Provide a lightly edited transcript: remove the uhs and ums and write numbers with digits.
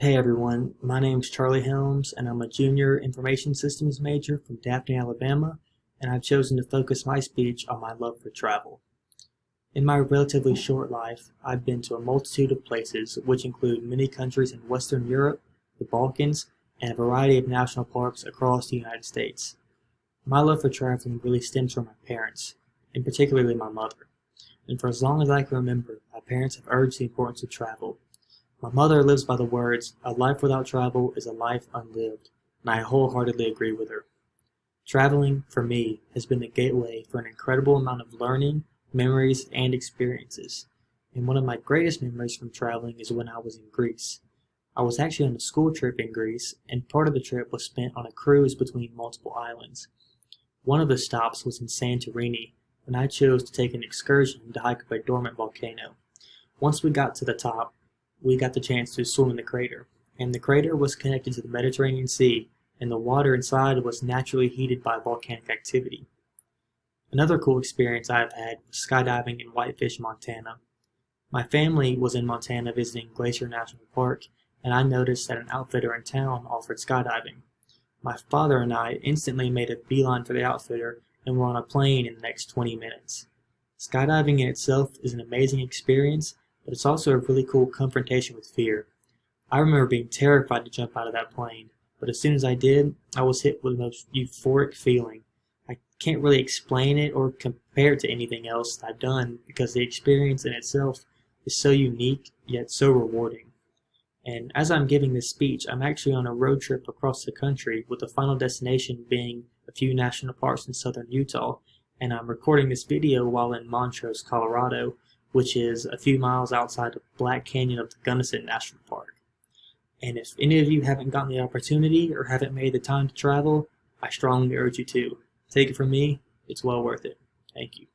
Hey everyone, my name's Charlie Helms and I'm a junior information systems major from Daphne, Alabama, and I've chosen to focus my speech on my love for travel. In my relatively short life, I've been to a multitude of places, which include many countries in Western Europe, the Balkans, and a variety of national parks across the United States. My love for traveling really stems from my parents, and particularly my mother. And for as long as I can remember, my parents have urged the importance of travel. My mother lives by the words, "A life without travel is a life unlived," and I wholeheartedly agree with her. Traveling, for me, has been the gateway for an incredible amount of learning, memories, and experiences. And one of my greatest memories from traveling is when I was in Greece. I was actually on a school trip in Greece, and part of the trip was spent on a cruise between multiple islands. One of the stops was in Santorini, and I chose to take an excursion to hike up a dormant volcano. Once we got to the top, we got the chance to swim in the crater, and the crater was connected to the Mediterranean Sea, and the water inside was naturally heated by volcanic activity. Another cool experience I've had was skydiving in Whitefish, Montana. My family was in Montana visiting Glacier National Park, and I noticed that an outfitter in town offered skydiving. My father and I instantly made a beeline for the outfitter and were on a plane in the next 20 minutes. Skydiving in itself is an amazing experience, but it's also a really cool confrontation with fear. I remember being terrified to jump out of that plane, but as soon as I did, I was hit with the most euphoric feeling. I can't really explain it or compare it to anything else that I've done because the experience in itself is so unique yet so rewarding. And as I'm giving this speech, I'm actually on a road trip across the country with the final destination being a few national parks in southern Utah, and I'm recording this video while in Montrose, Colorado, which is a few miles outside of Black Canyon of the Gunnison National Park. And if any of you haven't gotten the opportunity or haven't made the time to travel, I strongly urge you to. Take it from me, it's well worth it. Thank you.